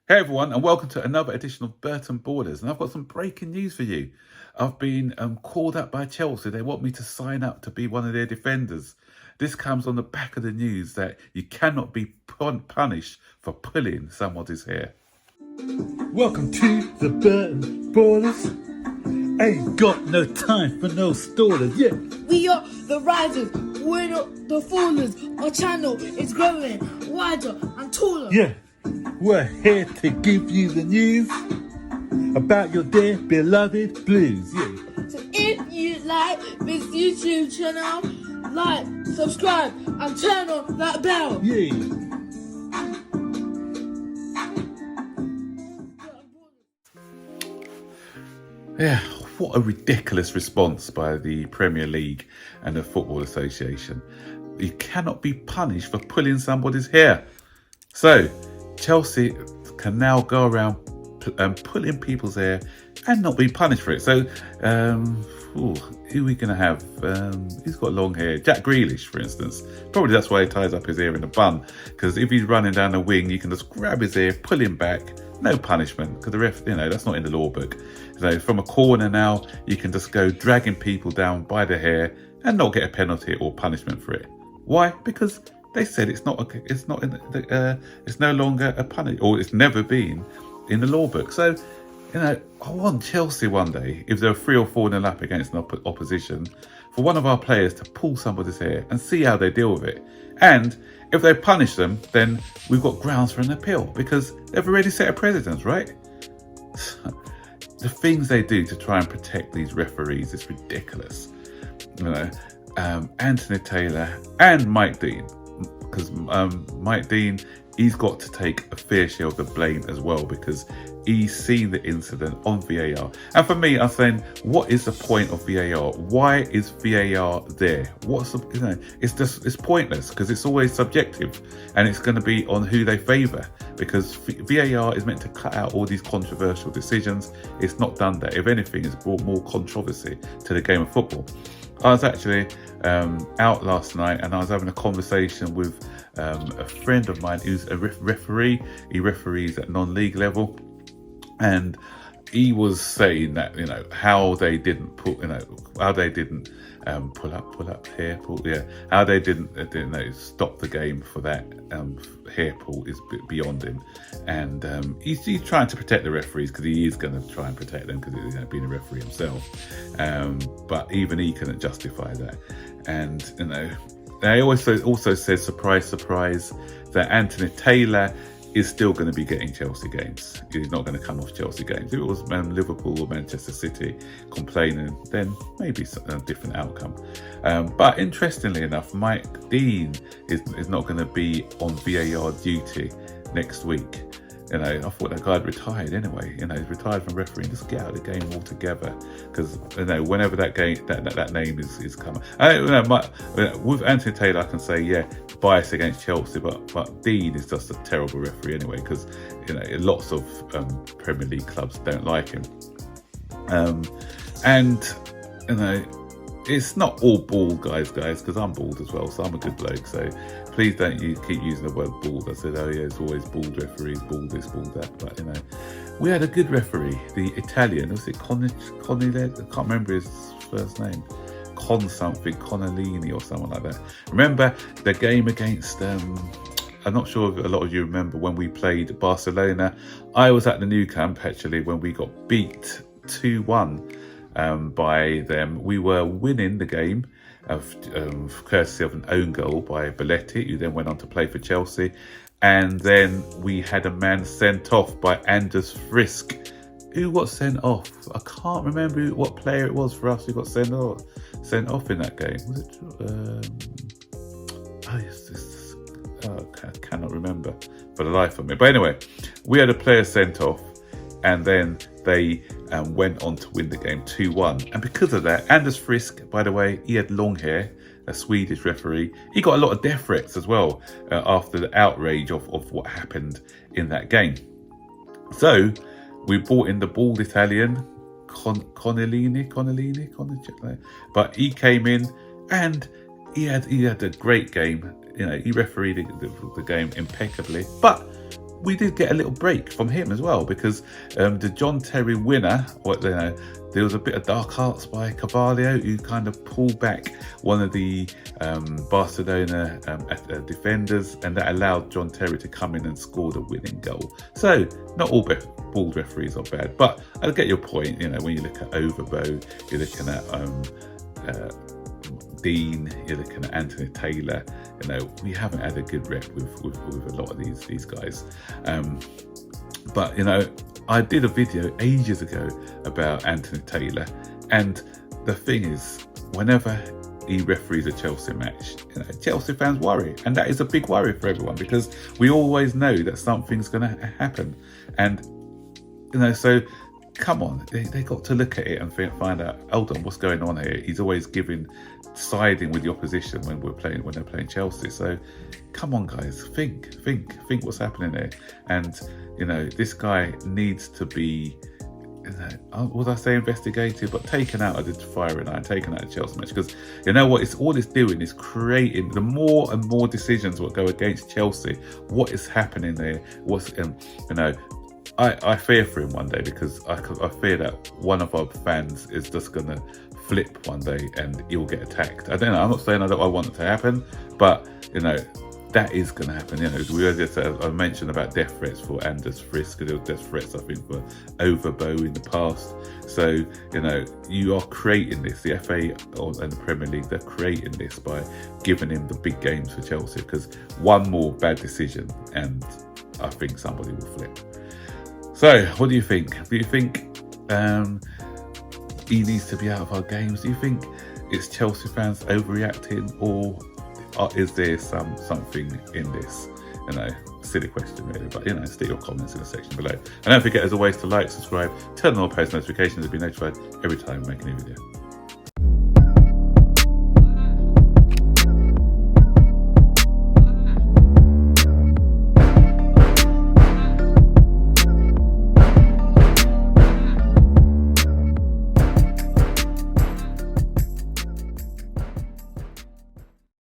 Hey everyone, and welcome to another edition of Burton Borders. And I've got some breaking news for you. I've been called up by Chelsea. They want me to sign up to be one of their defenders. This comes on the back of the news that you cannot be punished for pulling somebody's hair. Welcome to the Burton Borders. Ain't got no time for no stallers, yeah. We are the risers, we're not the fallers. Our channel is growing wider and taller. Yeah, we're here to give you the news about your dear beloved Blues, yeah. So if you like this YouTube channel, like, subscribe and turn on that bell. Yeah. Yeah, what a ridiculous response by the Premier League and the Football Association. You cannot be punished for pulling somebody's hair. So, Chelsea can now go around pulling people's hair and not be punished for it. So, who are we going to have? Who's got long hair? Jack Grealish, for instance. Probably that's why he ties up his hair in a bun. Because if he's running down the wing, you can just grab his hair, pull him back. No punishment, because the ref, that's not in the law book. So from a corner now, you can just go dragging people down by the hair and not get a penalty or punishment for it. Why? Because they said it's no longer a punishment, or it's never been in the law book. So, I want Chelsea one day, if they're 3 or 4-0 up against an opposition, for one of our players to pull somebody's hair and see how they deal with it. And if they punish them, then we've got grounds for an appeal, because they've already set a precedent, right? The things they do to try and protect these referees is ridiculous. Anthony Taylor and Mike Dean, because Mike Dean, he's got to take a fair share of the blame as well, because he's seen the incident on VAR. And for me, I'm saying, what is the point of VAR? Why is VAR there? It's pointless, because it's always subjective, and it's going to be on who they favour, because VAR is meant to cut out all these controversial decisions. It's not done that. If anything, it's brought more controversy to the game of football. I was actually out last night, and I was having a conversation with a friend of mine who's a referee. He referees at non-league level, and he was saying that how they didn't put how they didn't pull up hair pull, how they didn't stop the game for that hair pull is beyond him. And he's trying to protect the referees, because he is going to try and protect them, because he's being a referee himself, but even he couldn't justify that. And they also said, surprise surprise, that Anthony Taylor is still going to be getting Chelsea games. He's not going to come off Chelsea games. If it was Liverpool or Manchester City complaining, then maybe a different outcome. But interestingly enough, Mike Dean is not going to be on VAR duty next week. I thought that guy had retired anyway. He's retired from refereeing. Just get out of the game altogether, because whenever that game, that name is coming. With Anthony Taylor, I can say bias against Chelsea, but Dean is just a terrible referee anyway, because lots of Premier League clubs don't like him. It's not all bald guys, because I'm bald as well, so I'm a good bloke. So please don't keep using the word bald. I said, it's always bald referees, bald this, bald that. But we had a good referee, the Italian. Was it Coniled? I can't remember his first name. Conolini or someone like that. Remember the game against? I'm not sure if a lot of you remember when we played Barcelona. I was at the Nou Camp actually when we got beat 2-1. By them. We were winning the game courtesy of an own goal by Belletti, who then went on to play for Chelsea. And then we had a man sent off by Anders Frisk. Who got sent off? I can't remember what player it was for us who got sent off in that game. Was it? I cannot remember for the life of me. But anyway, we had a player sent off, and then they went on to win the game 2-1. And because of that, Anders Frisk, by the way, he had long hair, a Swedish referee. He got a lot of death threats as well after the outrage of what happened in that game. So we brought in the bald Italian, Conolini, but he came in and he had a great game. He refereed the game impeccably. But we did get a little break from him as well, because the John Terry winner, there was a bit of dark arts by Carvalho, who kind of pulled back one of the Barcelona defenders, and that allowed John Terry to come in and score the winning goal. So not all bald referees are bad, but I get your point. When you look at Overbo, you're looking at Dean, you're looking at Anthony Taylor. We haven't had a good rep with a lot of these guys. But I did a video ages ago about Anthony Taylor, and the thing is, whenever he referees a Chelsea match, Chelsea fans worry, and that is a big worry for everyone, because we always know that something's going to happen. And so come on, they got to look at it and find out, hold on, what's going on here? He's always siding with the opposition when they're playing Chelsea. So come on, guys, think what's happening there. And this guy needs to be, would I say investigated, but taken out of the firing line, taken out of the Chelsea match, because all it's doing is creating the more and more decisions will go against Chelsea. What is happening there? I fear for him one day, because I fear that one of our fans is just going to flip one day and he'll get attacked. I don't know. I'm not saying I want it to happen, but that is going to happen. I mentioned about death threats for Anders Frisk. There were death threats, I think, for Overbo in the past. So you are creating this. The FA and the Premier League, they're creating this by giving him the big games for Chelsea, because one more bad decision and I think somebody will flip. So, what do you think? Do you think he needs to be out of our games? Do you think it's Chelsea fans overreacting, or is there something in this? Silly question really, but stick your comments in the section below. And don't forget, as always, to like, subscribe, turn on all post notifications to be notified every time we make a new video.